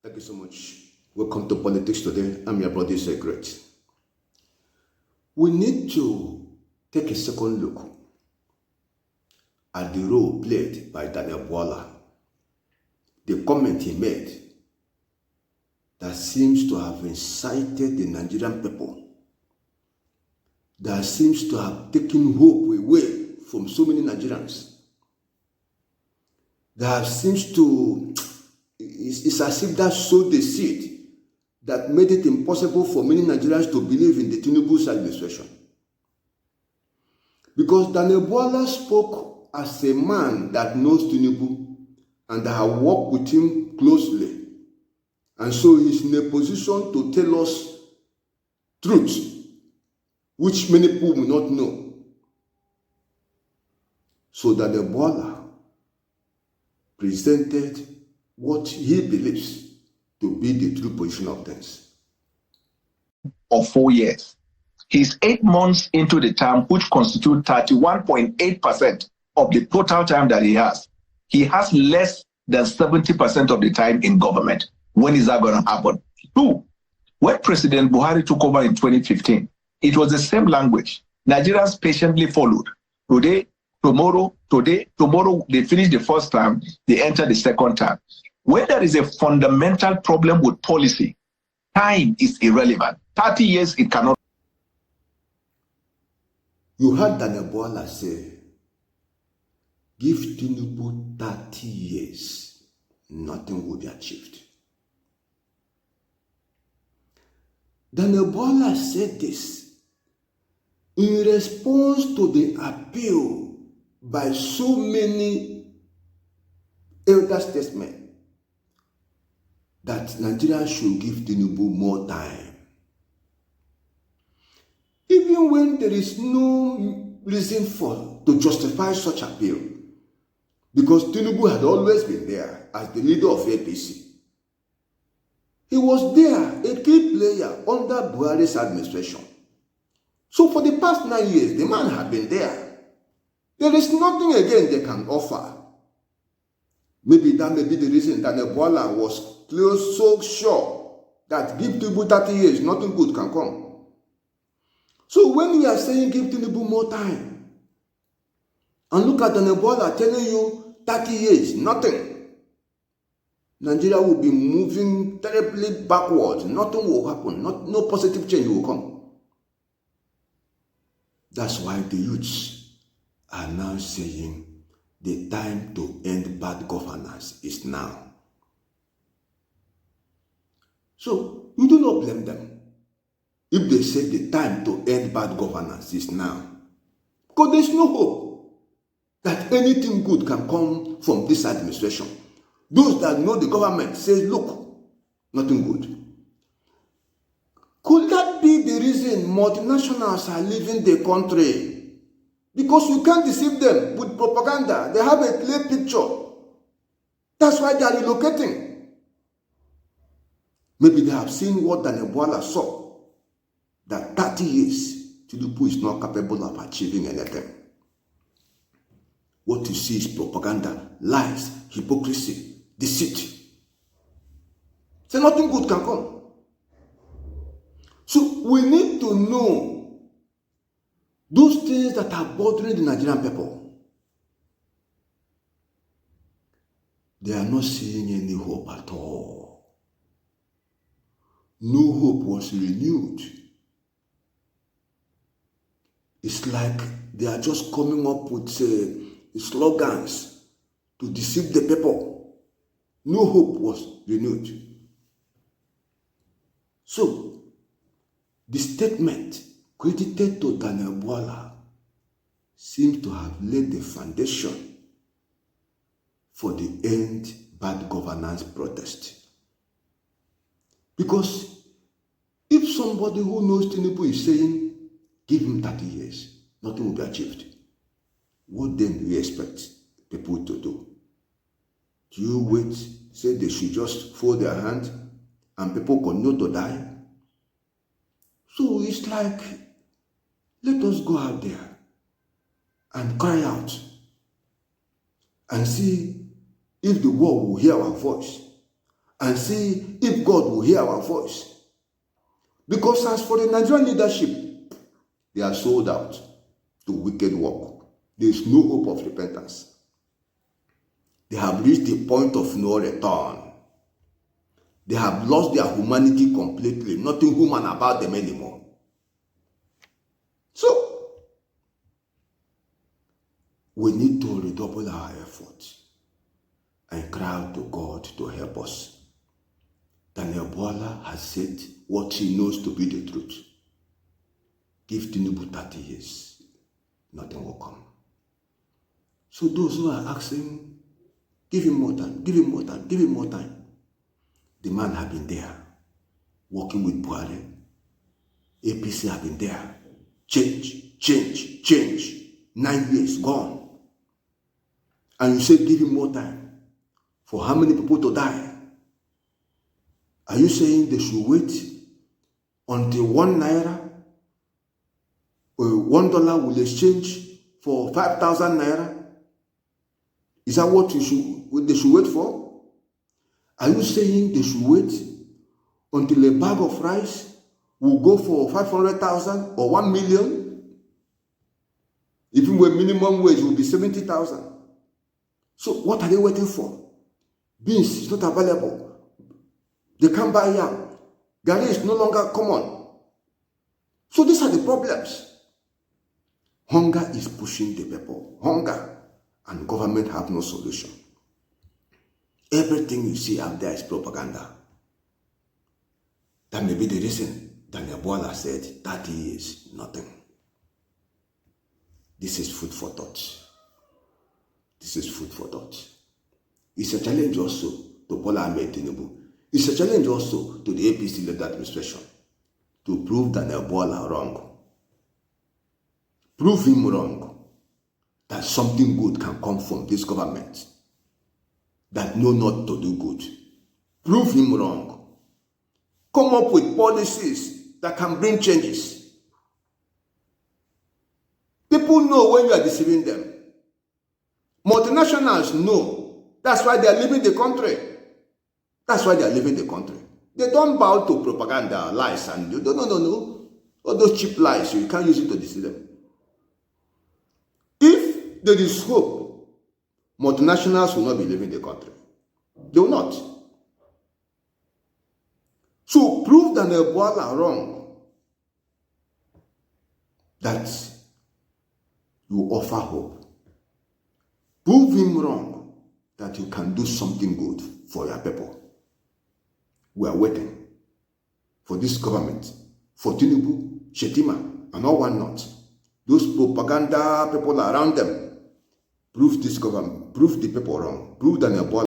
Thank you so much. Welcome to Politics Today. I'm your brother Secret. We need to take a second look at the role played by Daniel Bwala, the comment he made that seems to have incited the Nigerian people, that seems to have taken hope away from so many Nigerians, that seems to, it's as if that sowed the seed that made it impossible for many Nigerians to believe in the Tinubu's administration. Because Daniel Bwala spoke as a man that knows Tinubu and that have worked with him closely. And so he's in a position to tell us truth, which many people will not know. So Daniel Bwala presented what he believes to be the true position of things. Of 4 years. He's 8 months into the term, which constitutes 31.8% of the total time that he has. He has less than 70% of the time in government. When is that going to happen? 2, when President Buhari took over in 2015, it was the same language. Nigerians patiently followed. Today, tomorrow, they finish the first term, they enter the second term. When there is a fundamental problem with policy, time is irrelevant. 30 years, it cannot. You heard Daniel Bwala say, give Tinubu 30 years, nothing will be achieved. Daniel Bwala said this in response to the appeal by so many elder statesmen that Nigerians should give Tinubu more time. Even when there is no reason to justify such appeal, because Tinubu had always been there as the leader of APC. He was there, a key player under Buhari's administration. So for the past 9 years, the man had been there. There is nothing again they can offer. Maybe that may be the reason that Bwala was so sure that give Tinubu 30 years, nothing good can come. So when we are saying give Tinubu more time, and look at Daniel Bwala telling you 30 years, nothing, Nigeria will be moving terribly backwards. Nothing will happen. No positive change will come. That's why the youths are now saying the time to end bad governance is now. So you do not blame them if they say the time to end bad governance is now. Because there's no hope that anything good can come from this administration. Those that know the government say, look, nothing good. Could that be the reason multinationals are leaving the country? Because you can't deceive them with propaganda. They have a clear picture. That's why they are relocating. Maybe they have seen what Daniel Bwala saw, that 30 years, Tinubu is not capable of achieving anything. What you see is propaganda, lies, hypocrisy, deceit. So nothing good can come. So we need to know those things that are bothering the Nigerian people. They are not seeing any hope at all. No hope was renewed. It's like they are just coming up with slogans to deceive the people. No hope was renewed. So, the statement credited to Daniel Bwala seems to have laid the foundation for the end bad governance protest. Because if somebody who knows Tinubu is saying, give him 30 years, nothing will be achieved, what then do you expect people to do? Do you wait, say they should just fold their hand and people continue to die? So it's like, let us go out there and cry out and see if the world will hear our voice and see if God will hear our voice. Because as for the Nigerian leadership, they are sold out to wicked work. There is no hope of repentance. They have reached the point of no return. They have lost their humanity completely. Nothing human about them anymore. So, we need to redouble our efforts and cry out to God to help us. Daniel Bwala has said what he knows to be the truth. Give Tinubu 30 years, nothing will come. So those who are asking, give him more time, give him more time, give him more time. The man have been there, working with Buhari. APC have been there. Change. 9 years gone. And you say give him more time. For how many people to die? Are you saying they should wait until 1 naira or $1 will exchange for 5,000 naira? Is that what they should wait for? Are you saying they should wait until a bag of rice will go for 500,000 or 1 million? Even when minimum wage will be 70,000. So what are they waiting for? Beans is not available. They can't buy yam. Garri is no longer common. So these are the problems. Hunger is pushing the people. Hunger. And government have no solution. Everything you see out there is propaganda. That may be the reason Daniel Bwala said 30 years, nothing. This is food for thought. This is food for thought. It's a challenge also to Bola Ahmed Tinubu. It's a challenge also to the APC-led administration to prove Daniel Bwala wrong. Prove him wrong. That something good can come from this government that know not to do good. Prove him wrong. Come up with policies that can bring changes. People know when you are deceiving them. Multinationals know. That's why they are leaving the country. That's why they are leaving the country. They don't bow to propaganda, lies, and no. All those cheap lies, you can't use it to deceive them. If there is hope, multinationals will not be leaving the country. They will not. So prove Daniel Bwala wrong that you offer hope. Prove him wrong that you can do something good for your people. We are waiting for this government, for Tinubu, Shetima, and all one not. Those propaganda people around them. Prove this government, prove the people wrong, prove Daniel Bwala